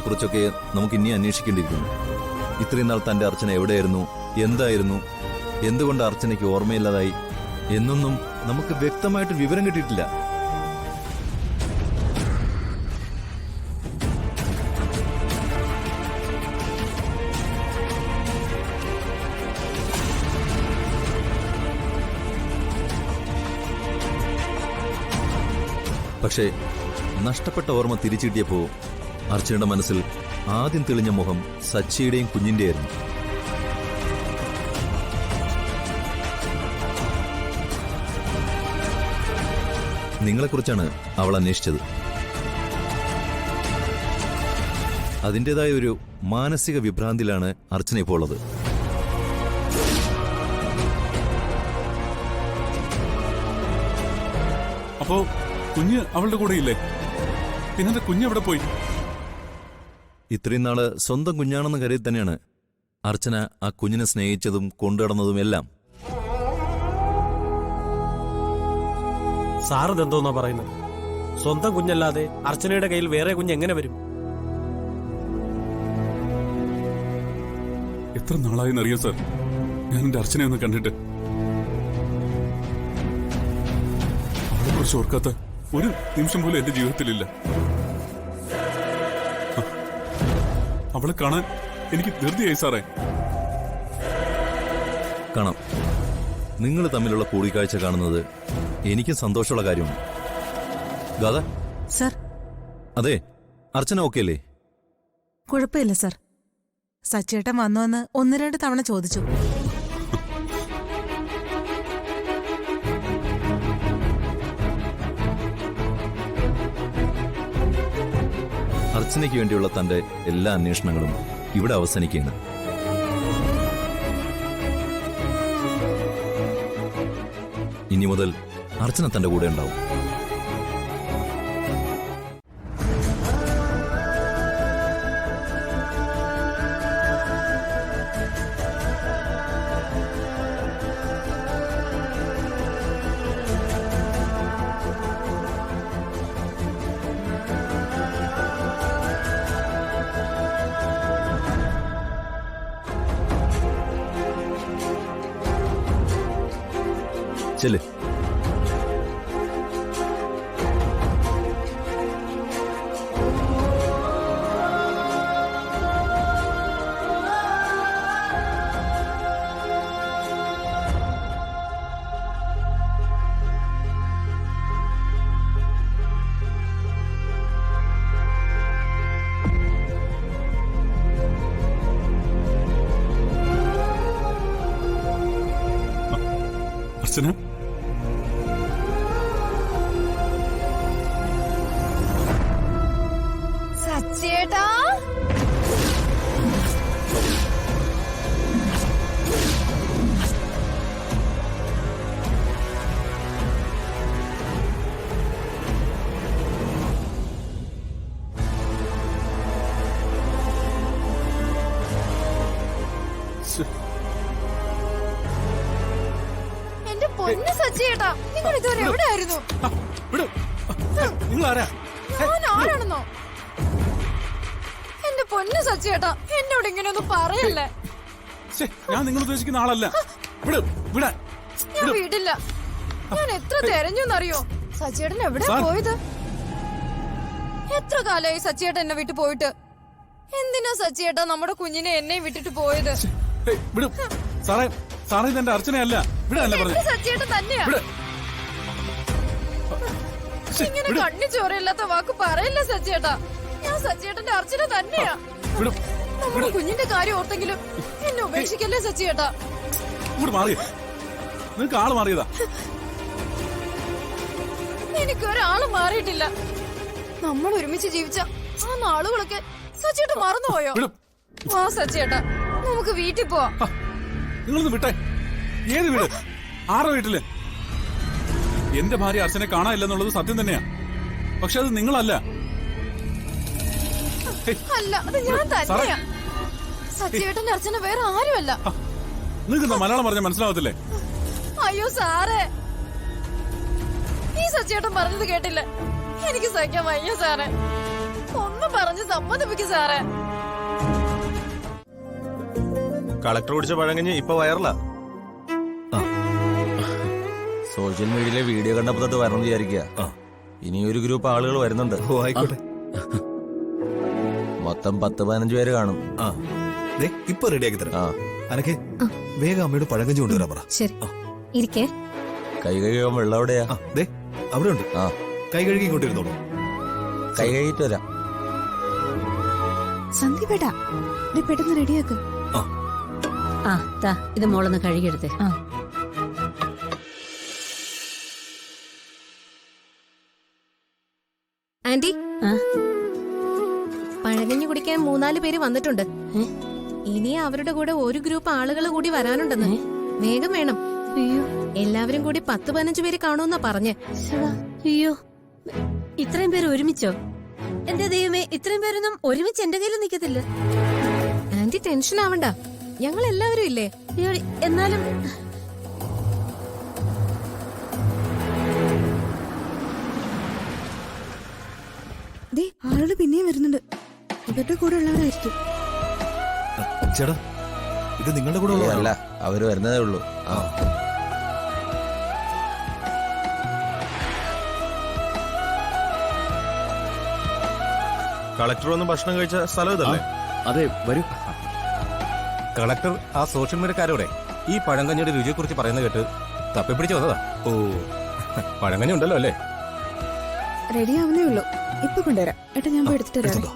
കുറിച്ചൊക്കെ നമുക്ക് ഇനി അന്വേഷിക്കേണ്ടിയിരിക്കുന്നു. ഇത്രയും നാൾ തന്റെ അർച്ചന എവിടെയായിരുന്നു, എന്തായിരുന്നു, എന്തുകൊണ്ട് അർച്ചനയ്ക്ക് ഓർമ്മയില്ലാതായി എന്നൊന്നും നമുക്ക് വ്യക്തമായിട്ട് വിവരം കിട്ടിയിട്ടില്ല. പക്ഷേ നഷ്ടപ്പെട്ട ഓർമ്മ തിരിച്ചു കിട്ടിയപ്പോ അർച്ചനയുടെ മനസ്സിൽ ആദ്യം തെളിഞ്ഞ മുഖം സച്ചിയുടെയും കുഞ്ഞിന്റെയായിരുന്നു. നിങ്ങളെക്കുറിച്ചാണ് അവൾ അന്വേഷിച്ചത്. അതിൻ്റെതായ ഒരു മാനസിക വിഭ്രാന്തിയിലാണ് അർച്ചന ഇപ്പോൾ ഉള്ളത്. അപ്പോ കുഞ്ഞ് അവളുടെ കൂടെ ഇല്ലേ? പിന്നെ കുഞ്ഞ് എവിടെ പോയി? ഇത്രയും നാള് സ്വന്തം കുഞ്ഞാണെന്ന് കരുതി തന്നെയാണ് അർച്ചന ആ കുഞ്ഞിനെ സ്നേഹിച്ചതും കൊണ്ടുനടന്നതും എല്ലാം. സാറ് എന്തോന്നാ പറയുന്നത്? സ്വന്തം കുഞ്ഞല്ലാതെ അർച്ചനയുടെ കയ്യിൽ വേറെ കുഞ്ഞ് എങ്ങനെ വരും? എത്ര നാളായെന്നറിയോ സാർ ഞാൻ എന്റെ അർച്ചനയെ ഒന്ന് കണ്ടിട്ട്. അവളെ കുറിച്ച് ഓർക്കാത്ത ഒരു നിമിഷം പോലും എന്റെ ജീവിതത്തിലില്ല. അവളെ കാണാൻ എനിക്ക് ധൃതിയായി സാറേ. കാണാം, നിങ്ങൾ തമ്മിലുള്ള കൂടിക്കാഴ്ച കാണുന്നത് എനിക്കും സന്തോഷമുള്ള കാര്യമാണ്. ഗാഥ സർ. അതെ, അർച്ചന ഓക്കെ അല്ലേ? കുഴപ്പമില്ല സർ. സച്ചേട്ടൻ വന്നുവെന്ന് 1-2 തവണ ചോദിച്ചു. അർച്ചനയ്ക്ക് വേണ്ടിയുള്ള തന്റെ എല്ലാ അന്വേഷണങ്ങളും ഇവിടെ അവസാനിക്കുകയാണ്. ഇനി മുതൽ അർച്ചന തന്റെ കൂടെ ഉണ്ടാവും. ചെല്ല്. അർച്ചന, സച്ചേട്ടാ, എന്റെ പൊന്ന് സച്ചേട്ടാ, നിങ്ങൾ ഇതുവരെ എവിടെയായിരുന്നു? നിങ്ങൾ ആരാ? ഞാൻ ആരാണെന്നോ? എന്റെ പൊന്ന് സച്ചേട്ടാ, എന്നോട് ഇങ്ങനെ ഒന്നും പറയല്ലേ. ഞാൻ നിങ്ങൾ ഉദ്ദേശിക്കുന്ന ആളല്ല. ഞാൻ വീടില്ല. ഞാൻ എത്ര തെരഞ്ഞെന്നറിയോ? സച്ചേട്ടൻ എവിടെ പോയത്? എത്ര കാലമായി സച്ചേട്ടൻ എന്നെ വിട്ടു പോയിട്ട്? എന്തിനാ സച്ചേട്ടാ നമ്മുടെ കുഞ്ഞിനെ എന്നെ വിട്ടിട്ട് പോയത്? സാറേ ഇതെന്റെ അർച്ചനയല്ല. സച്ചേട്ടൻ തന്നെയാ. ഇങ്ങനെ കണ്ണി ചോരയില്ലാത്ത വാക്ക് പറയില്ല സച്ചേട്ടാ. ഞാൻ സച്ചേട്ടന്റെ അർച്ചന തന്നെയാ. നമ്മുടെ കുഞ്ഞിന്റെ കാര്യം ഓർത്തെങ്കിലും എന്നെ ഉപേക്ഷിക്കല്ലേ സച്ചേട്ടാ. നിനക്ക് ആള് മാറിയതാ? എനിക്കൊരാള് മാറിയിട്ടില്ല. നമ്മൾ ഒരുമിച്ച് ജീവിച്ച ആ നാളുകളൊക്കെ സച്ചേട്ടൻ മറന്നുപോയോ? ആ സച്ചേട്ടാ, നമുക്ക് വീട്ടിൽ പോവാം. നിങ്ങളൊന്ന് വിട്ടെ. ഏത് വീട്? ആരുടെ വീട്ടില്? എന്റെ ഭാര്യ അർച്ചനെ കാണാനില്ലെന്നുള്ളത് സത്യം തന്നെയാ. പക്ഷെ അത് നിങ്ങളല്ല. അല്ല, അത് ഞാൻ തന്നെയാ. സച്ചേട്ടന്റെ അർച്ചന വേറെ ആരുമല്ല. നിങ്ങൾക്ക് എന്താ മലയാളം പറഞ്ഞാൽ മനസ്സിലാവത്തില്ലേ? അയ്യോ സാറേ, ഈ സച്ചേട്ടൻ പറഞ്ഞത് കേട്ടില്ല. എനിക്ക് സഹിക്കാൻ വയ്യ സാറേ. ഒന്ന് പറഞ്ഞ് സമ്മതിപ്പിക്കും സാറേ. കളക്ടർ കുടിച്ച പഴങ്കഞ്ഞ് ഇപ്പൊ വൈറലാ. സോഷ്യൽ മീഡിയയിലെ വീഡിയോ കണ്ടപ്പോ തൊട്ട് വരണം വിചാരിക്കുക. ഇനി ഒരു ഗ്രൂപ്പ് ആളുകൾ വരുന്നുണ്ട്. ഓ ആയിക്കോട്ടെ. മൊത്തം 10-15 പേര് കാണും. ആ ദേ ഇപ്പൊ റെഡിയാക്കി തരാം. ആ അനക്കെ വേഗം അമ്മയോട് പഴങ്കഞ്ഞി കൊണ്ടുവരാൻ പറ. ശരി ഇരിക്കേ. കൈ കഴുകാൻ വെള്ളം എവിടെയാ? ആ ദേ അവിടെ ഉണ്ട്. ആ കൈ കഴുകി കൊണ്ടിരുന്നോളൂ. കൈ കഴുകിട്ട് വരാം. സന്ദീപേട്ടാ നീ പെട്ടെന്ന് റെഡിയാക്ക്. ആ താ ഇത് മോളൊന്ന് കഴുകിയെടുത്തേ. ആ ആന്റി, ആ? പഴകഞ്ഞു കുടിക്കാൻ 3-4 പേര് വന്നിട്ടുണ്ട്. ഇനി അവരുടെ കൂടെ ഒരു ഗ്രൂപ്പ് ആളുകൾ കൂടി വരാനുണ്ടെന്ന്. വേഗം വേണം. അയ്യോ എല്ലാവരും കൂടി 10-15 പേര് കാണുമെന്നാ പറഞ്ഞ്. ശിവാ, അയ്യോ ഇത്രയും പേര് ഒരുമിച്ചോ? എന്റെ ദൈവമേ, ഇത്രയും പേരൊന്നും ഒരുമിച്ച് എന്റെ കയ്യിൽ നിൽക്കത്തില്ല. ആന്റി ടെൻഷൻ ആവണ്ട, ഞങ്ങൾ എല്ലാവരും ഇല്ലേ. അയ്യോ, എന്നാലും ദേ ആളുകൾ പിന്നെയും വരുന്നുണ്ട്. ഇവരുടെ കൂടെ ഉള്ളവരായിരിക്കും. ചേട്ടാ ഇത് നിങ്ങളുടെ കൂടെ അല്ല, ഉള്ളതല്ല. അവര് വരുന്നതേ ഉള്ളൂ. ആ കളക്ടർ വന്ന് ഭക്ഷണം കഴിച്ച സ്ഥലം ഇതല്ലേ? അതെ, വരൂ. കളക്ടർ ആ സോഷ്യൽ മീഡിയക്കാരോടെ ഈ പഴങ്കഞ്ഞിയുടെ രുചിയെക്കുറിച്ച് പറയുന്ന കേട്ട് തപ്പിപ്പിടിച്ച് വന്നതാ. ഓ പഴങ്കഞ്ഞി ഉണ്ടല്ലോ അല്ലേ? റെഡി ആവുന്നേ ഉള്ളൂ. ഇപ്പൊ കൊണ്ടുവരാം. ഏട്ടാ ഞാൻ പോയി എടുത്തിട്ട് വരാം. എടുത്തോ.